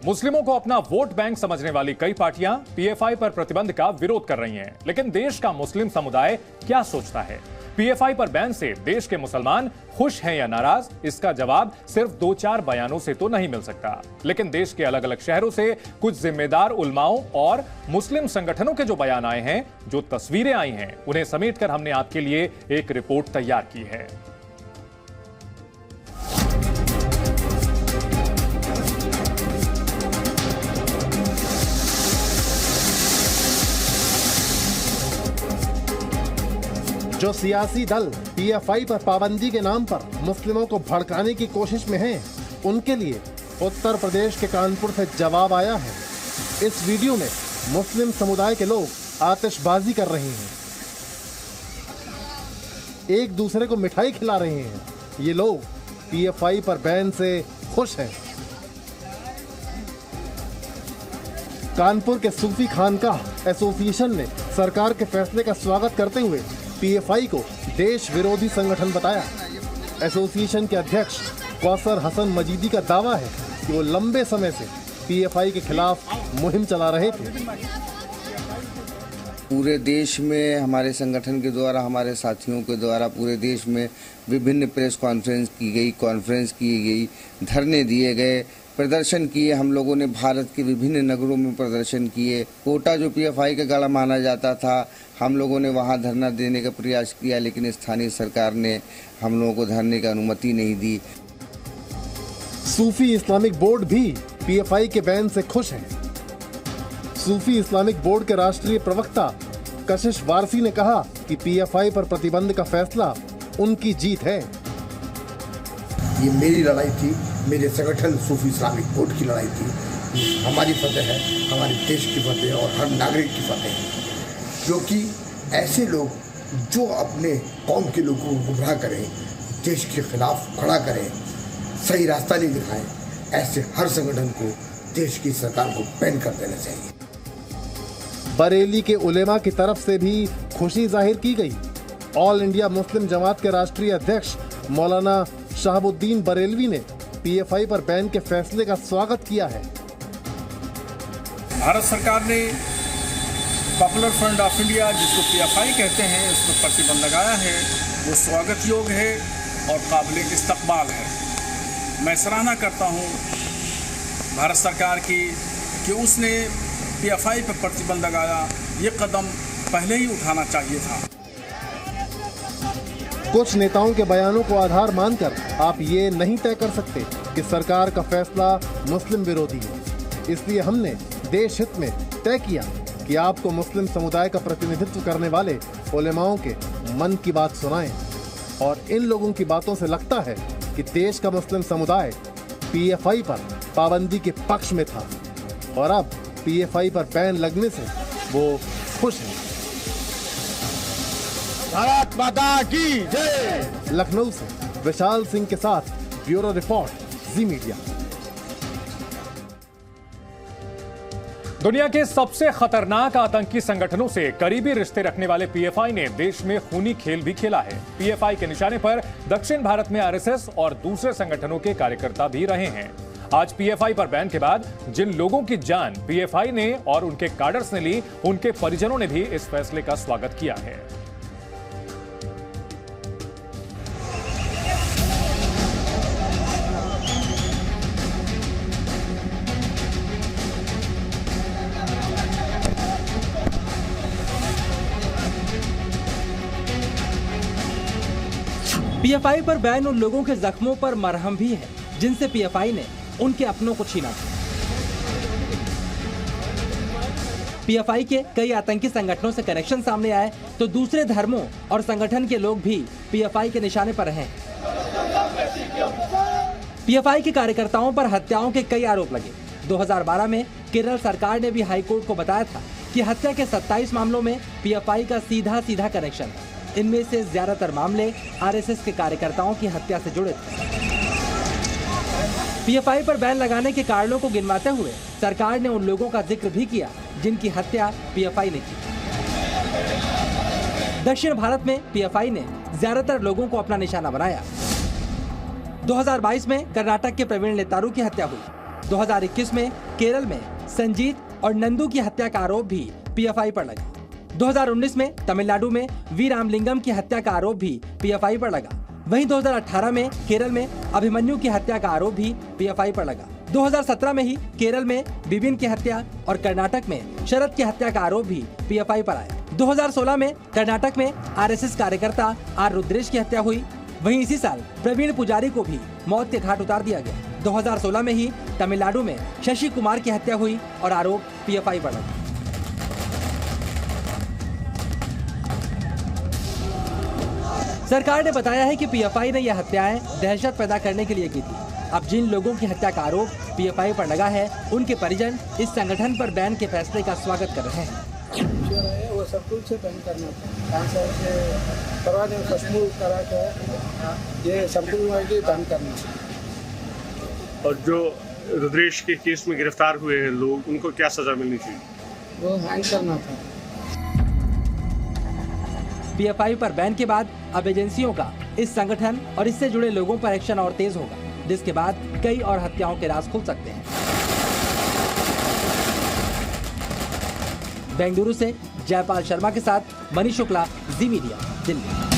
मुस्लिमों को अपना वोट बैंक समझने वाली कई पार्टियां पीएफआई पर प्रतिबंध का विरोध कर रही हैं, लेकिन देश का मुस्लिम समुदाय क्या सोचता है? पीएफआई पर बैन से देश के मुसलमान खुश हैं या नाराज? इसका जवाब सिर्फ 2-4 बयानों से तो नहीं मिल सकता। लेकिन देश के अलग अलग शहरों से कुछ जिम्मेदार उलमाओं और मुस्लिम संगठनों के जो बयान आए हैं, जो तस्वीरें आई हैं, उन्हें समेटकर हमने आपके लिए एक रिपोर्ट तैयार की है। जो सियासी दल पीएफआई पर पाबंदी के नाम पर मुस्लिमों को भड़काने की कोशिश में हैं, उनके लिए उत्तर प्रदेश के कानपुर से जवाब आया है। इस वीडियो में मुस्लिम समुदाय के लोग आतिशबाजी कर रहे हैं, एक दूसरे को मिठाई खिला रहे हैं। ये लोग पीएफआई पर बैन से खुश हैं। कानपुर के सूफी खानकाह एसोसिएशन ने सरकार के फैसले का स्वागत करते हुए पीएफआई को देश विरोधी संगठन बताया। एसोसिएशन के अध्यक्ष कौसर हसन मजीदी का दावा है कि वो लंबे समय से पीएफआई के खिलाफ मुहिम चला रहे थे। पूरे देश में हमारे संगठन के द्वारा, हमारे साथियों के द्वारा पूरे देश में विभिन्न प्रेस कॉन्फ्रेंस की गई, धरने दिए गए, प्रदर्शन किए। हम लोगों ने भारत के विभिन्न नगरों में प्रदर्शन किए। कोटा जो पीएफआई का गढ़ माना जाता था, हम लोगों ने वहां धरना देने का प्रयास किया, लेकिन स्थानीय सरकार ने हम लोगों को धरने की अनुमति नहीं दी। सूफी इस्लामिक बोर्ड भी पीएफआई के बैन से खुश है। सूफी इस्लामिक बोर्ड के राष्ट्रीय प्रवक्ता कशिश वारसी ने कहा कि पीएफआई पर प्रतिबंध का फैसला उनकी जीत है। ये मेरी लड़ाई थी, मेरे संगठन सूफी इस्लामिक बोर्ड की लड़ाई थी। हमारी फतेह है, हमारे देश की फतेह और हर नागरिक की फतेह है, क्योंकि ऐसे लोग जो अपने कौम के लोगों को गुमराह करें, देश के खिलाफ खड़ा करें, सही रास्ता नहीं दिखाएं, ऐसे हर संगठन को देश की सरकार को बैन कर देना चाहिए। बरेली के उलेमा की तरफ से भी खुशी जाहिर की गई। ऑल इंडिया मुस्लिम जमात के राष्ट्रीय अध्यक्ष मौलाना शहाबुद्दीन बरेलवी ने पीएफआई पर बैन के फैसले का स्वागत किया है। भारत सरकार ने पॉपुलर फ्रंट ऑफ इंडिया, जिसको पीएफआई कहते हैं, उस पर प्रतिबंध लगाया है। वो स्वागत योग्य है और काबिल इस्तकबाल है। मैं सराहना करता हूँ भारत सरकार की कि उसने पीएफआई पर प्रतिबंध लगाया। ये कदम पहले ही उठाना चाहिए था। कुछ नेताओं के बयानों को आधार मानकर आप ये नहीं तय कर सकते कि सरकार का फैसला मुस्लिम विरोधी है। इसलिए हमने देश हित में तय किया कि आपको मुस्लिम समुदाय का प्रतिनिधित्व करने वाले उलेमाओं के मन की बात सुनाएं। और इन लोगों की बातों से लगता है कि देश का मुस्लिम समुदाय पीएफआई पर पाबंदी के पक्ष में था और अब पीएफआई पर बैन लगने से वो खुश हैं। भारत माता की जय। लखनऊ से विशाल सिंह के साथ ब्यूरो रिपोर्ट, जी मीडिया। दुनिया के सबसे खतरनाक आतंकी संगठनों से करीबी रिश्ते रखने वाले पीएफआई ने देश में खूनी खेल भी खेला है। पीएफआई के निशाने पर दक्षिण भारत में आरएसएस और दूसरे संगठनों के कार्यकर्ता भी रहे हैं। आज पीएफआई पर बैन के बाद जिन लोगों की जान पीएफआई ने और उनके काडर्स ने ली, उनके परिजनों ने भी इस फैसले का स्वागत किया है। पीएफआई पर बैन उन लोगों के जख्मों पर मरहम भी है जिनसे पीएफआई ने उनके अपनों को छीना था। पीएफआई के कई आतंकी संगठनों से कनेक्शन सामने आए तो दूसरे धर्मों और संगठन के लोग भी पीएफआई के निशाने पर रहे। पीएफआई के कार्यकर्ताओं पर हत्याओं के कई आरोप लगे। 2012 में केरल सरकार ने भी हाईकोर्ट को बताया था कि हत्या के 27 मामलों में पीएफआई का सीधा कनेक्शन है। इनमें से ज्यादातर मामले आरएसएस के कार्यकर्ताओं की हत्या से जुड़े थे। पीएफआई पर बैन लगाने के कारणों को गिनवाते हुए सरकार ने उन लोगों का जिक्र भी किया जिनकी हत्या पीएफआई ने की। दक्षिण भारत में पीएफआई ने ज्यादातर लोगों को अपना निशाना बनाया। 2022 में कर्नाटक के प्रवीण नेतारू की हत्या हुई। 2021 में केरल में संजीत और नंदू की हत्या का आरोप भी पीएफआई पर लगा। 2019 में तमिलनाडु में वी रामलिंगम की हत्या का आरोप भी पीएफआई पर लगा। वहीं 2018 में केरल में अभिमन्यु की हत्या का आरोप भी पीएफआई पर लगा। 2017 में ही केरल में बिबिन की हत्या और कर्नाटक में शरद की हत्या का आरोप भी पीएफआई पर आया। 2016 में कर्नाटक में आरएसएस कार्यकर्ता आर रुद्रेश की हत्या हुई। वहीं इसी साल प्रवीण पुजारी को भी मौत के घाट उतार दिया गया। 2016 में ही तमिलनाडु में शशि कुमार की हत्या हुई और आरोप पीएफआई पर लगा। सरकार ने बताया है कि पीएफआई ने यह हत्याएं दहशत पैदा करने के लिए की थी। अब जिन लोगों की हत्या का आरोप पीएफआई पर लगा है, उनके परिजन इस संगठन पर बैन के फैसले का स्वागत कर रहे हैं। वो सब कुछ से बैन करना था, करवाने करा के ये संपूर्ण बैन करना। और जो रुद्रेश के केस में गिरफ्तार हुए हैं लोग, उनको क्या सजा मिलनी चाहिए? वो हैंग करना था। पीएफआई पर बैन के बाद अब एजेंसियों का इस संगठन और इससे जुड़े लोगों पर एक्शन और तेज होगा, जिसके बाद कई और हत्याओं के राज खुल सकते हैं। बेंगलुरु से जयपाल शर्मा के साथ मनीष शुक्ला, जी मीडिया, दिल्ली।